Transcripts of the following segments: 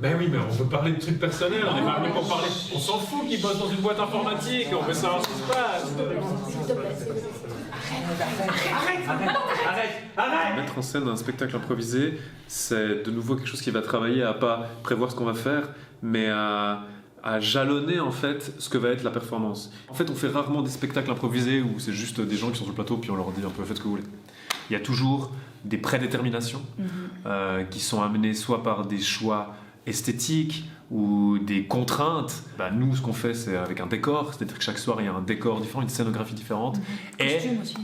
Ben oui, mais on veut parler de trucs personnels, on est pas venu pour parler. On s'en fout qu'ils bossent dans une boîte informatique, on veut savoir ce qui se passe. S'il te plaît. Arrête. Mettre en scène un spectacle improvisé, c'est de nouveau quelque chose qui va travailler à pas prévoir ce qu'on va faire, mais à jalonner en fait ce que va être la performance. En fait, on fait rarement des spectacles improvisés où c'est juste des gens qui sont sur le plateau puis on leur dit un peu faites ce que vous voulez. Il y a toujours des prédéterminations qui sont amenées soit par des choix esthétiques ou des contraintes. Nous, ce qu'on fait, c'est avec un décor, c'est-à-dire que chaque soir, il y a un décor différent, une scénographie différente, et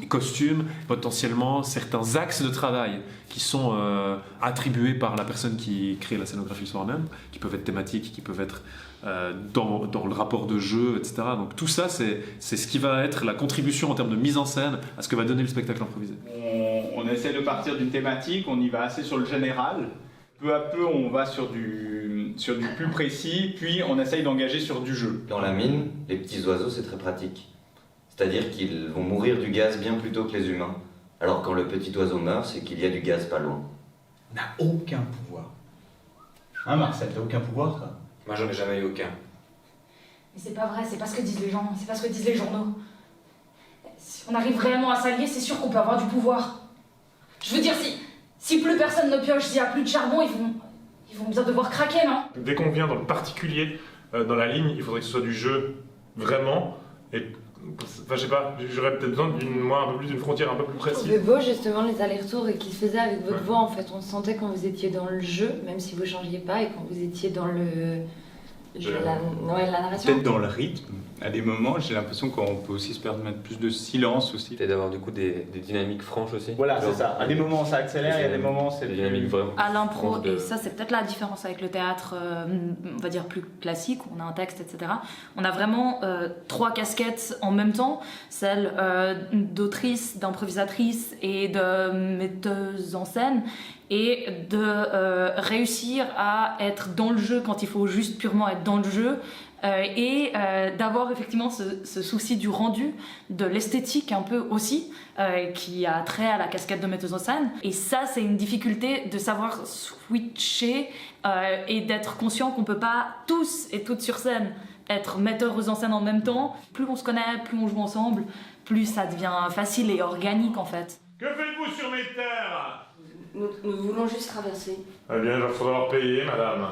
costumes, potentiellement certains axes de travail qui sont attribués par la personne qui crée la scénographie le soir même, qui peuvent être thématiques, qui peuvent être dans le rapport de jeu, etc. Donc tout ça, c'est ce qui va être la contribution en termes de mise en scène à ce que va donner le spectacle improvisé. On essaie de partir d'une thématique, on y va assez sur le général. Peu à peu, on va sur du plus précis, puis on essaye d'engager sur du jeu. Dans la mine, les petits oiseaux, c'est très pratique. C'est-à-dire qu'ils vont mourir du gaz bien plus tôt que les humains. Alors quand le petit oiseau meurt, c'est qu'il y a du gaz pas loin. On n'a aucun pouvoir. Hein Marcel, t'as aucun pouvoir toi? Moi j'en ai jamais eu aucun. Mais c'est pas vrai, c'est pas ce que disent les gens, c'est pas ce que disent les journaux. Si on arrive réellement à s'allier, c'est sûr qu'on peut avoir du pouvoir. Je veux dire, si plus personne ne pioche, s'il n'y a plus de charbon, ils vont bien devoir craquer, non? Dès qu'on vient dans le particulier, dans la ligne, il faudrait que ce soit du jeu vraiment. Et, enfin, je sais pas, j'aurais peut-être besoin un peu plus d'une frontière un peu plus précise. C'est beau justement les allers-retours qui se faisaient avec votre voix en fait. On sentait quand vous étiez dans le jeu, même si vous changiez pas, et quand vous étiez dans la narration. Peut-être dans le rythme. À des moments, j'ai l'impression qu'on peut aussi se permettre plus de silence aussi. Et d'avoir du coup des dynamiques franches aussi. Voilà, c'est ça. À des moments, ça accélère, et à des moments, c'est des dynamiques vraiment. À l'impro, et ça c'est peut-être la différence avec le théâtre, on va dire plus classique, on a un texte, etc. On a vraiment 3 casquettes en même temps, celle d'autrice, d'improvisatrice et de metteuse en scène, et de réussir à être dans le jeu quand il faut juste purement être dans le jeu, et d'avoir effectivement ce souci du rendu, de l'esthétique un peu aussi, qui a trait à la casquette de metteuse en scène. Et ça, c'est une difficulté de savoir switcher et d'être conscient qu'on peut pas tous et toutes sur scène être metteurs en scène en même temps. Plus on se connaît, plus on joue ensemble, plus ça devient facile et organique en fait. Que faites-vous sur mes terres? Nous voulons juste traverser. Eh bien, il faudra leur payer, madame.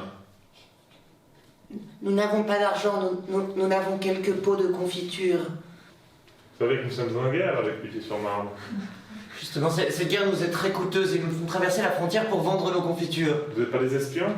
Nous n'avons pas d'argent, nous n'avons quelques pots de confiture. Vous savez que nous sommes en guerre avec Pitié-sur-Marne. Justement, cette guerre nous est très coûteuse et nous devons traverser la frontière pour vendre nos confitures. Vous n'êtes pas des espions?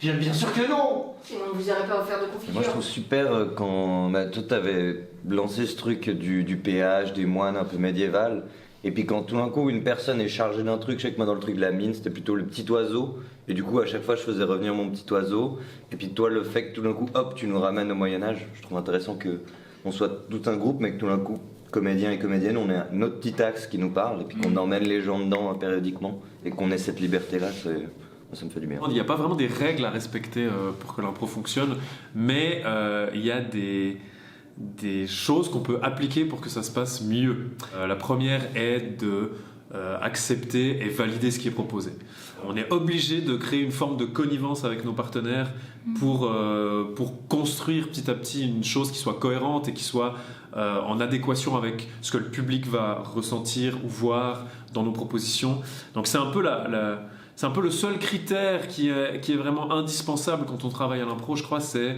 Bien sûr que non! Sinon, vous n'aurez pas offert de confiture. Moi je trouve super quand toi t'avais lancé ce truc du péage, des moines un peu médiéval, et puis quand tout d'un coup une personne est chargée d'un truc, je sais que moi dans le truc de la mine c'était plutôt le petit oiseau, et du coup à chaque fois je faisais revenir mon petit oiseau, et puis toi le fait que tout d'un coup hop tu nous ramènes au Moyen-Âge, je trouve intéressant que on soit tout un groupe mais que tout d'un coup comédiens et comédiennes on ait notre petit axe qui nous parle, et puis qu'on emmène les gens dedans périodiquement, et qu'on ait cette liberté là, ça me fait du bien. Il n'y a pas vraiment des règles à respecter pour que l'impro fonctionne, mais il y a des choses qu'on peut appliquer pour que ça se passe mieux. La première est de accepter et valider ce qui est proposé. On est obligé de créer une forme de connivence avec nos partenaires pour construire petit à petit une chose qui soit cohérente et qui soit en adéquation avec ce que le public va ressentir ou voir dans nos propositions. Donc c'est un peu c'est un peu le seul critère qui est vraiment indispensable quand on travaille à l'impro, je crois, c'est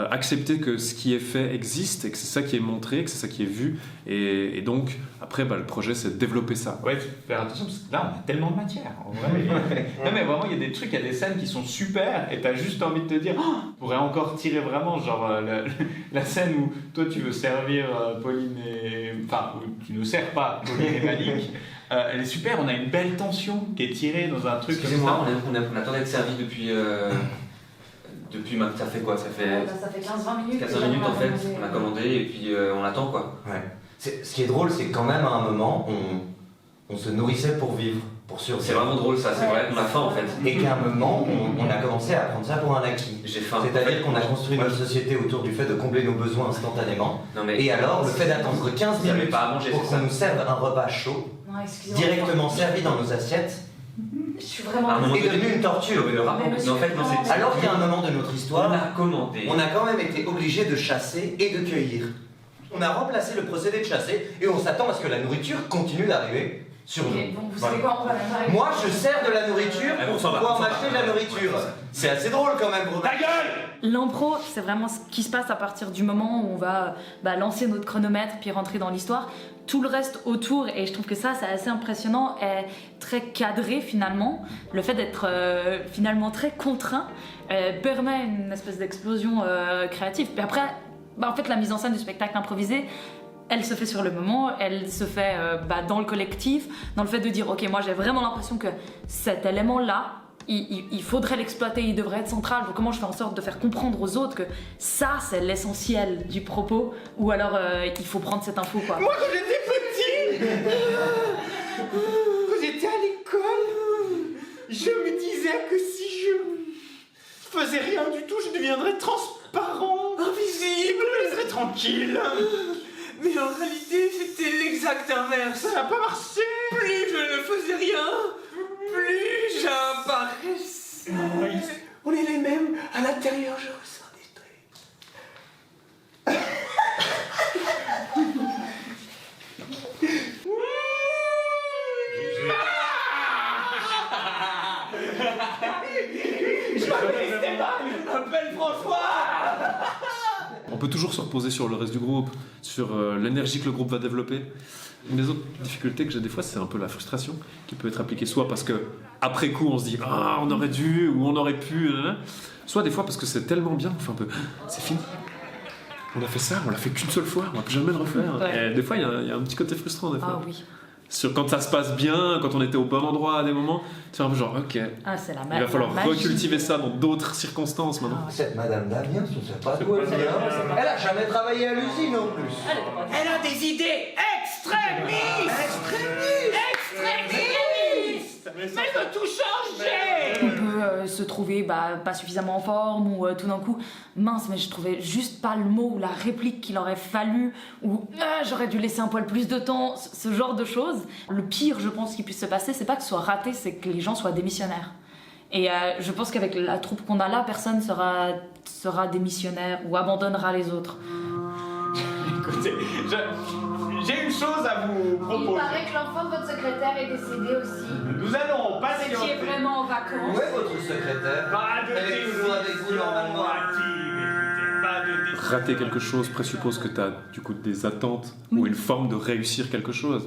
accepter que ce qui est fait existe et que c'est ça qui est montré, que c'est ça qui est vu. Et donc, après, le projet, c'est de développer ça. Ouais, faire attention, parce que là, on a tellement de matière. En vrai. Non, mais vraiment, il y a des trucs, il y a des scènes qui sont super, et t'as juste envie de te dire, oh, on pourrait encore tirer vraiment, genre, la scène où toi, tu veux servir Pauline et... Enfin, où tu ne sers pas Pauline et Malik. Elle est super, on a une belle tension qui est tirée dans un truc. Excusez-moi, on attendait d'être servi depuis ça fait quoi? Ça fait 15-20 minutes. 15 minutes en fait, on a commandé et puis on attend quoi. Ouais. Ce qui est drôle, c'est que quand même à un moment, on se nourrissait pour vivre, pour survivre. C'est vraiment drôle ça, c'est vrai qu'on a faim en fait. Et qu'à un moment, on a commencé à prendre ça pour un acquis. J'ai faim. C'est-à-dire qu'on a construit notre société autour du fait de combler nos besoins instantanément. Non, mais... Et alors, le fait d'attendre 15 minutes pas à manger, pour qu'on nous serve un repas chaud, Non, excusez-moi. directement servi dans nos assiettes, Je suis vraiment. À un moment est devenu une torture. Mais le rapport, mais en fait, non, c'est. Alors qu'il y a un moment de notre On histoire, a commandé. on a quand même été obligé de chasser et de cueillir. On a remplacé le procédé de chasser et on s'attend à ce que la nourriture continue d'arriver sur nous. Ok, bon, vous savez quoi, on va même arrêter. Moi, je sers de la nourriture Allez, on pour s'en va, pouvoir on s'en m'acheter de va. la nourriture. C'est assez drôle quand même, gros. Ta gueule! L'impro, c'est vraiment ce qui se passe à partir du moment où on va lancer notre chronomètre puis rentrer dans l'histoire. Tout le reste autour, et je trouve que ça, c'est assez impressionnant, est très cadré finalement. Le fait d'être finalement très contraint permet une espèce d'explosion créative. Puis après, en fait, la mise en scène du spectacle improvisé, elle se fait sur le moment, elle se fait dans le collectif, dans le fait de dire ok, moi j'ai vraiment l'impression que cet élément-là, il faudrait l'exploiter, il devrait être central. Donc comment je fais en sorte de faire comprendre aux autres que ça c'est l'essentiel du propos, ou alors il faut prendre cette info quoi. Moi, quand j'étais petit, quand j'étais à l'école, je me disais que si je faisais rien du tout, je deviendrais transparent, invisible, je serais tranquille. Mais en réalité, c'était l'exact inverse. Ça n'a pas marché. Plus je ne faisais rien, plus j'apparaissais. On est les mêmes. À l'intérieur, je ressens des trucs. Je m'appelle Esteban, je m'appelle François. On peut toujours se reposer sur le reste du groupe, sur l'énergie que le groupe va développer. Une des autres difficultés que j'ai des fois, c'est un peu la frustration qui peut être appliquée soit parce que après coup on se dit ah on aurait dû ou on aurait pu, soit des fois parce que c'est tellement bien, on fait un peu c'est fini. On a fait ça, on l'a fait qu'une seule fois, on va plus jamais le refaire. Ouais. Et des fois il y a un petit côté frustrant des fois. Ah oui. Quand ça se passe bien, quand on était au bon endroit à des moments, c'est un peu genre ok, Ah c'est la il va falloir magie. recultiver ça dans d'autres circonstances maintenant. Cette Madame Damien, je ne sais pas d'où elle vient. Elle a jamais travaillé à l'usine en plus. Elle a des idées extrémistes. Mais elle veut tout changer. On peut se trouver pas suffisamment en forme ou tout d'un coup mince mais je trouvais juste pas le mot ou la réplique qu'il aurait fallu ou j'aurais dû laisser un poil plus de temps, ce genre de choses. Le pire je pense qui puisse se passer c'est pas que ce soit raté, c'est que les gens soient démissionnaires. Et je pense qu'avec la troupe qu'on a là, personne sera démissionnaire ou abandonnera les autres. Écoutez, j'ai une chose à vous Il proposer. paraît que l'enfant de votre secrétaire est décédé aussi. Nous allons Qui est patienter. vraiment en vacances. Où est votre secrétaire? Pas de Elle est toujours avec vous normalement. décision pas de décision. Rater quelque chose présuppose que tu as du coup des attentes ou une forme de réussir quelque chose.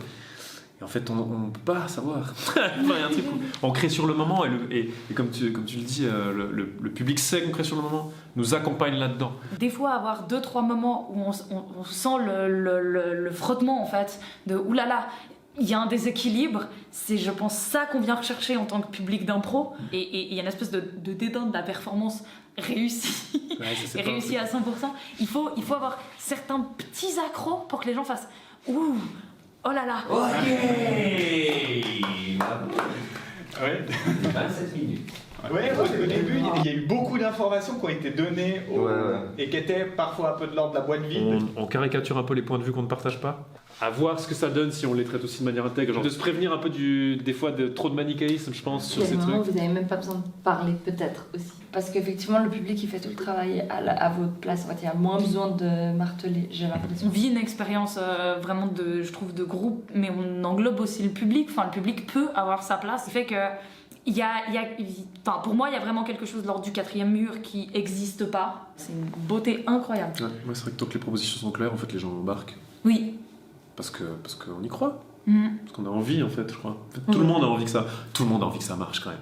Et en fait, on ne peut pas savoir. Enfin, il y a un truc où on crée sur le moment et comme tu le dis, le public sait qu'on crée sur le moment, nous accompagne là-dedans. Des fois, avoir 2-3 moments où on sent le frottement en fait, de oulala, il y a un déséquilibre, c'est je pense ça qu'on vient rechercher en tant que public d'impro, et il y a une espèce de dédain de la performance réussie, Ouais, ça, c'est et pas un réussie à 100%. Il faut avoir certains petits accros pour que les gens fassent ouh, oh là là. Ouais. 27 minutes. Ouais, au début, il y a eu beaucoup d'informations qui ont été données et qui étaient parfois un peu de l'ordre de la boîte vide. On caricature un peu les points de vue qu'on ne partage pas. À voir ce que ça donne si on les traite aussi de manière intègre. Genre de se prévenir un peu des fois de trop de manichéisme, je pense, sur Il y a ces des moments où trucs. vous n'avez même pas besoin de parler, peut-être aussi. Parce qu'effectivement, le public, il fait tout le travail à votre place. En fait, il y a moins besoin de marteler, j'ai l'impression. On vit une expérience vraiment je trouve de groupe, mais on englobe aussi le public. Enfin, le public peut avoir sa place. Ça fait que pour moi, il y a vraiment quelque chose de l'ordre du 4e mur qui n'existe pas. C'est une beauté incroyable. Ouais, moi, c'est vrai que tant que les propositions sont claires, en fait, les gens embarquent. Oui. Parce qu'on y croit. Mhm. Parce qu'on a envie, en fait, je crois. En fait, tout le monde a envie que ça. Tout le monde a envie que ça marche quand même.